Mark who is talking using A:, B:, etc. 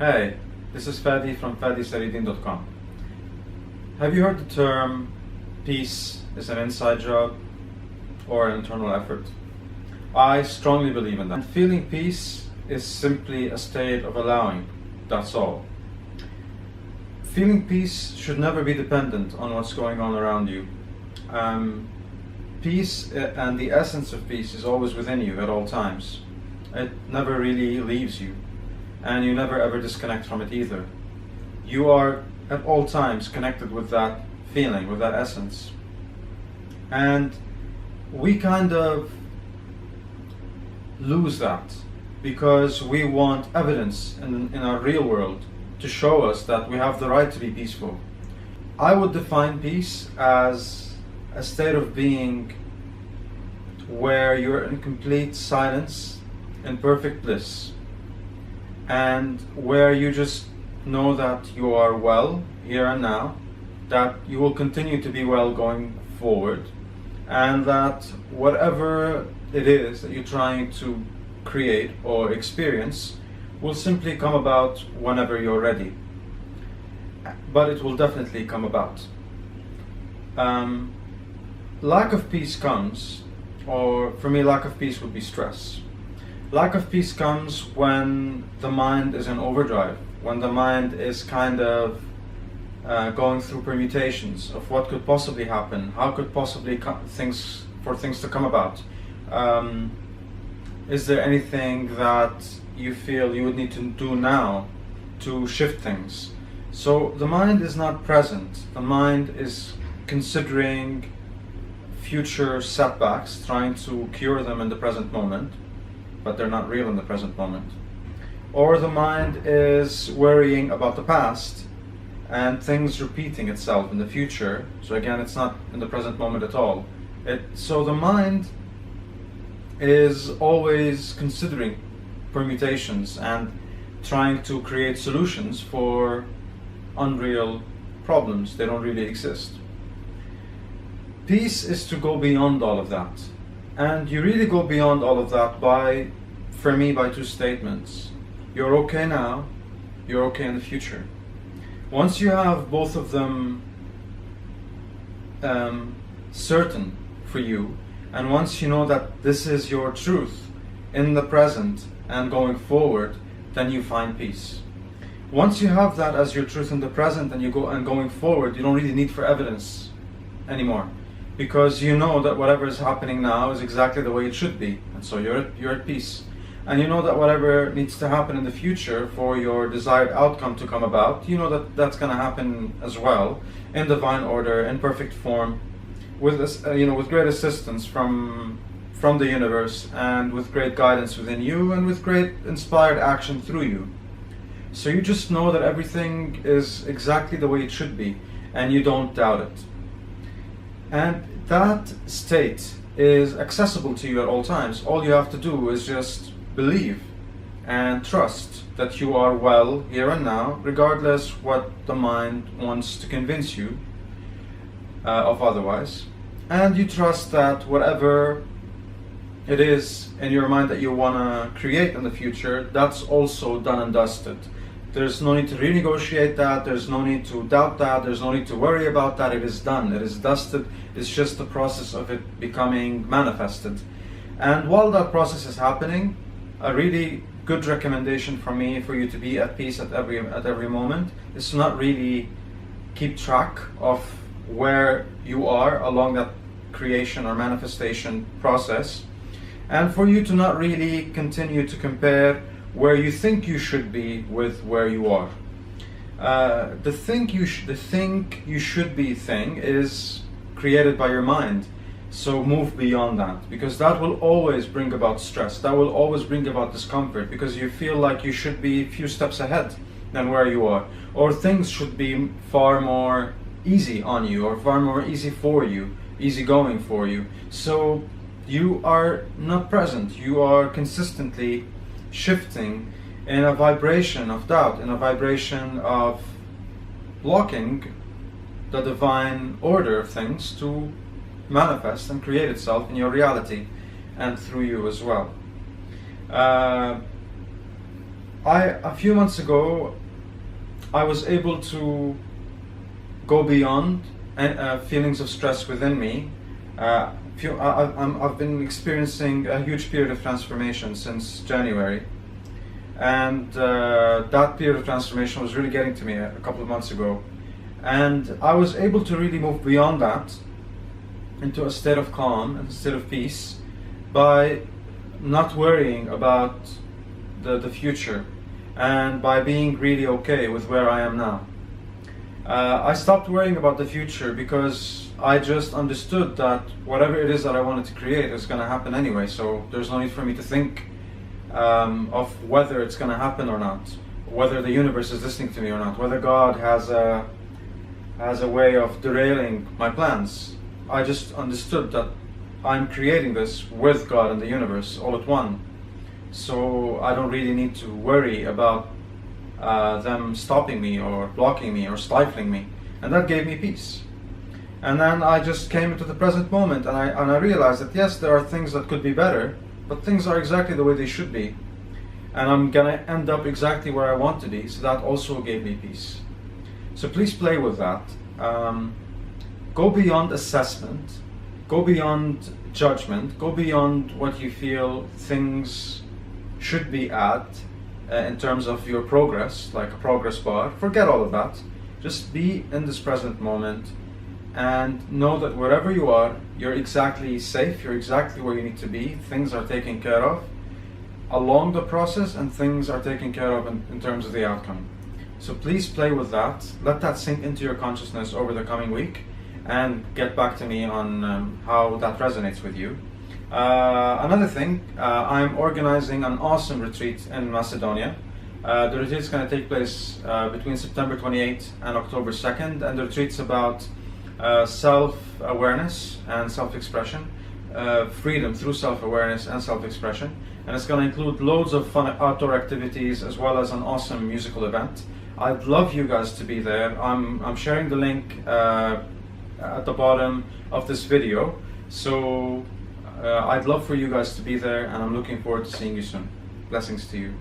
A: Hey, this is Fadi from FadiSaridin.com. Have you heard the term peace is an inside job or an internal effort? I strongly believe in that. And feeling peace is simply a state of allowing, that's all. Feeling peace should never be dependent on what's going on around you. Peace and the essence of peace is always within you at all times. It never really leaves you, and you never ever disconnect from it either. You are at all times connected with that feeling, with that essence. And we kind of lose that because we want evidence in our real world to show us that we have the right to be peaceful. I would define peace as a state of being where you're in complete silence, in perfect bliss, and where you just know that you are well here and now, that you will continue to be well going forward, and that whatever it is that you're trying to create or experience will simply come about whenever you're ready. But it will definitely come about. Lack of peace comes, or for me, lack of peace would be stress. Lack of peace comes when the mind is in overdrive, when the mind is kind of going through permutations of what could possibly happen, how could possibly things to come about. Is there anything that you feel you would need to do now to shift things? So the mind is not present. The mind is considering future setbacks, trying to cure them in the present moment, but they're not real in the present moment. Or the mind is worrying about the past and things repeating itself in the future. So again, it's not in the present moment at all. So the mind is always considering permutations and trying to create solutions for unreal problems. They don't really exist. Peace is to go beyond all of that. And you really go beyond all of that for me, by two statements. You're okay now, you're okay in the future. Once you have both of them certain for you, and once you know that this is your truth in the present and going forward, then you find peace. Once you have that as your truth in the present and going forward, you don't really need for evidence anymore, because you know that whatever is happening now is exactly the way it should be, and so you're at peace. And you know that whatever needs to happen in the future for your desired outcome to come about, you know that that's going to happen as well, in divine order, in perfect form, with with great assistance from the universe, and with great guidance within you, and with great inspired action through you. So you just know that everything is exactly the way it should be, and you don't doubt it. And that state is accessible to you at all times. All you have to do is just believe and trust that you are well here and now, regardless what the mind wants to convince you of otherwise. And you trust that whatever it is in your mind that you want to create in the future, that's also done and dusted. There's no need to renegotiate that, there's no need to doubt that, there's no need to worry about that. It is done, it is dusted. It's just the process of it becoming manifested. And while that process is happening, a really good recommendation from me for you to be at peace at every moment is to not really keep track of where you are along that creation or manifestation process, and for you to not really continue to compare where you think you should be with where you are. The think you should be thing is created by your mind. So move beyond that, because that will always bring about stress. That will always bring about discomfort, because you feel like you should be a few steps ahead than where you are, or things should be far more easy on you, or far more easy for you, easy going for you. So you are not present. You are consistently shifting in a vibration of doubt, in a vibration of blocking the divine order of things to manifest and create itself in your reality and through you as well. A few months ago, I was able to go beyond feelings of stress within me. I've been experiencing a huge period of transformation since January, and that period of transformation was really getting to me a couple of months ago, and I was able to really move beyond that into a state of calm and a state of peace by not worrying about the future, and by being really okay with where I am now. I stopped worrying about the future because I just understood that whatever it is that I wanted to create is going to happen anyway, so there's no need for me to think of whether it's going to happen or not, whether the universe is listening to me or not, whether God has a way of derailing my plans. I just understood that I'm creating this with God and the universe all at one, so I don't really need to worry about them stopping me or blocking me or stifling me, and that gave me peace. And then I just came into the present moment, and I realized that yes, there are things that could be better, but things are exactly the way they should be, and I'm gonna end up exactly where I want to be, so that also gave me peace. So please play with that. Go beyond assessment, go beyond judgment, go beyond what you feel things should be at in terms of your progress, like a progress bar. Forget all of that. Just be in this present moment and know that wherever you are, you're exactly safe, you're exactly where you need to be. Things are taken care of along the process, and things are taken care of in terms of the outcome. So please play with that. Let that sink into your consciousness over the coming week, and get back to me on how that resonates with you. Another thing, I'm organizing an awesome retreat in Macedonia. The retreat is going to take place between September 28th and October 2nd, and the retreat's about self-awareness and self-expression, freedom through self-awareness and self-expression, and it's going to include loads of fun outdoor activities as well as an awesome musical event. I'd love you guys to be there. I'm sharing the link at the bottom of this video, so I'd love for you guys to be there, and I'm looking forward to seeing you soon. Blessings to you.